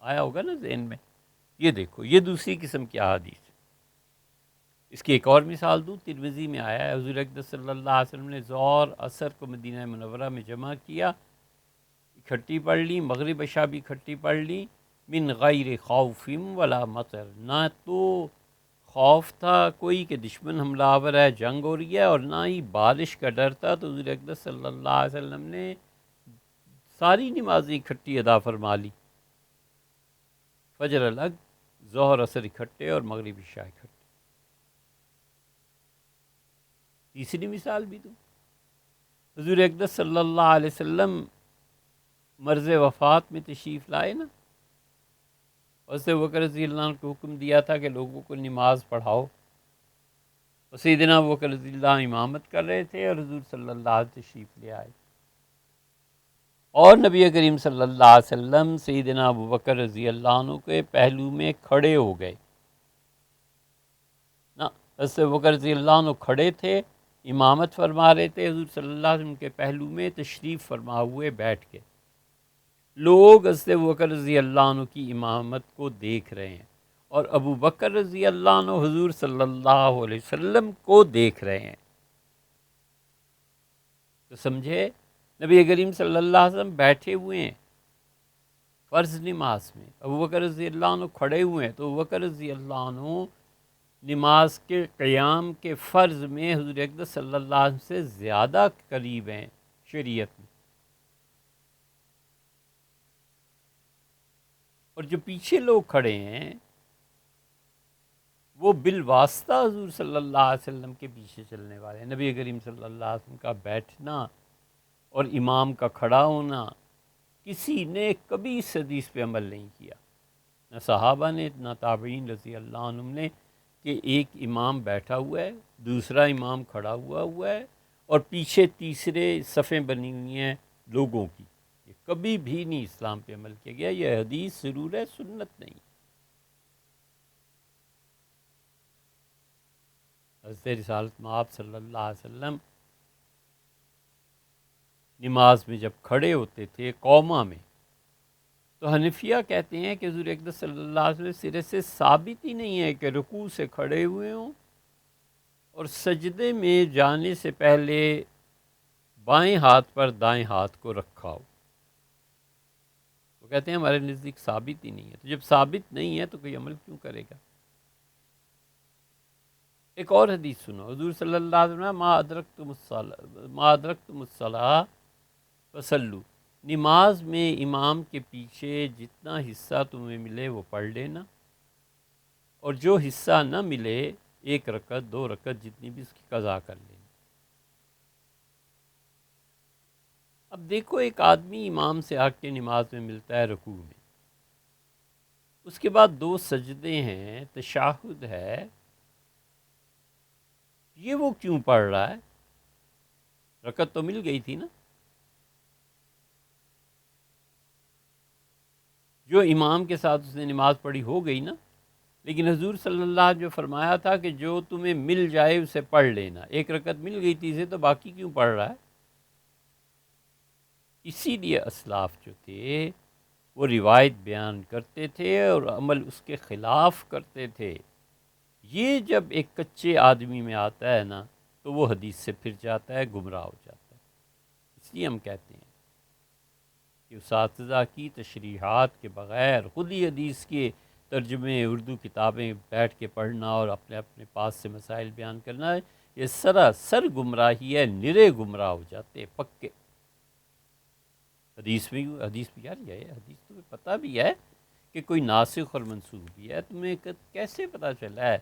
آیا ہوگا نا ذہن میں. یہ دیکھو یہ دوسری قسم کی احادیث. اس کی ایک اور مثال دوں. ترمذی میں آیا ہے حضور اقدس صلی اللہ علیہ وسلم نے ظہر عصر کو مدینہ منورہ میں جمع کیا، اکٹھی پڑھ لی، مغرب عشاء بھی اکٹھی پڑھ لی. من غیر خوف ولا مطر، نہ تو خوف تھا کوئی کہ دشمن حملہ آور ہے، جنگ ہو رہی ہے، اور نہ ہی بارش کا ڈر تھا. تو حضور اقدس صلی اللہ علیہ وسلم نے ساری نمازیں اکٹھی ادا فرما لی. فجر الگ، ظہر عصر اکٹھے، اور مغرب عشاء اکٹھے. تیسری مثال بھی دوں. حضور اقدس صلی اللہ علیہ وسلم مرض وفات میں تشریف لائے نا، حضرت ابوبکر رضی اللہ عنہ کو حکم دیا تھا کہ لوگوں کو نماز پڑھاؤ. اور سیدنا ابوبکر رضی اللہ عنہ امامت کر رہے تھے اور حضور صلی اللہ علیہ وسلم تشریف لے آئے. اور نبی کریم صلی اللہ علیہ وسلم سیدنا ابوبکر رضی اللہ عنہ کے پہلو میں کھڑے ہو گئے نا. حضرت ابوبکر رضی اللہ عنہ کھڑے تھے، امامت فرما رہے تھے، حضور صلی اللہ علیہ وسلم کے پہلو میں تشریف فرما ہوئے بیٹھ کے. لوگ حضرت ابوبکر رضی اللہ عنہ کی امامت کو دیکھ رہے ہیں، اور ابو بکر رضی اللہ عنہ حضور صلی اللہ علیہ وسلم کو دیکھ رہے ہیں. تو سمجھے نبی کریم صلی اللہ علیہ وسلم بیٹھے ہوئے ہیں فرض نماز میں، ابوبکر رضی اللہ عنہ کھڑے ہوئے ہیں. تو ابوبکر رضی اللہ عنہ نماز کے قیام کے فرض میں حضور اقدس صلی اللہ علیہ وسلم سے زیادہ قریب ہیں شریعت میں. اور جو پیچھے لوگ کھڑے ہیں وہ بالواسطہ حضور صلی اللہ علیہ وسلم کے پیچھے چلنے والے ہیں. نبی کریم صلی اللہ علیہ وسلم کا بیٹھنا اور امام کا کھڑا ہونا کسی نے کبھی اس حدیث پہ عمل نہیں کیا، نہ صحابہ نے نہ تابعین رضی اللہ عنہم نے، کہ ایک امام بیٹھا ہوا ہے، دوسرا امام کھڑا ہوا ہے، اور پیچھے تیسرے صفیں بنی ہوئی ہیں لوگوں کی. یہ کبھی بھی نہیں اسلام پہ عمل کیا گیا. یہ حدیث ضرور ہے، سنت نہیں. حضرت رسالت مآب صلی اللہ علیہ وسلم نماز میں جب کھڑے ہوتے تھے قوما میں، تو حنفیہ کہتے ہیں کہ حضور اقدس صلی اللہ علیہ وسلم سرے سے ثابت ہی نہیں ہے کہ رکوع سے کھڑے ہوئے ہوں اور سجدے میں جانے سے پہلے بائیں ہاتھ پر دائیں ہاتھ کو رکھا ہو. وہ کہتے ہیں ہمارے نزدیک ثابت ہی نہیں ہے. تو جب ثابت نہیں ہے تو کوئی عمل کیوں کرے گا؟ ایک اور حدیث سنو. حضور صلی اللہ علیہ وسلم ما ادرکتم الصلاۃ فصلوا، نماز میں امام کے پیچھے جتنا حصہ تمہیں ملے وہ پڑھ لینا، اور جو حصہ نہ ملے 1 رکعت 2 رکعت جتنی بھی اس کی قضا کر لینا. اب دیکھو ایک آدمی امام سے آ کے نماز میں ملتا ہے رکوع میں، اس کے بعد 2 سجدے ہیں، تشہد ہے، یہ وہ کیوں پڑھ رہا ہے؟ رکعت تو مل گئی تھی نا. جو امام کے ساتھ اس نے نماز پڑھی ہو گئی نا. لیکن حضور صلی اللہ علیہ وسلم جو فرمایا تھا کہ جو تمہیں مل جائے اسے پڑھ لینا، 1 رکعت مل گئی تھی اسے، تو باقی کیوں پڑھ رہا ہے؟ اسی لیے اسلاف جو تھے وہ روایت بیان کرتے تھے اور عمل اس کے خلاف کرتے تھے. یہ جب ایک کچے آدمی میں آتا ہے نا تو وہ حدیث سے پھر جاتا ہے، گمراہ ہو جاتا ہے. اس لیے ہم کہتے ہیں کہ اساتذہ کی تشریحات کے بغیر خود ہی حدیث کے ترجمے اردو کتابیں بیٹھ کے پڑھنا اور اپنے اپنے پاس سے مسائل بیان کرنا، یہ سراسر گمراہی ہے. نرے گمراہ ہو جاتے پکے. حدیث بھی یار یہ حدیث تمہیں پتہ بھی ہے کہ کوئی ناسخ اور منسوخ بھی ہے، تمہیں کیسے پتہ چلا ہے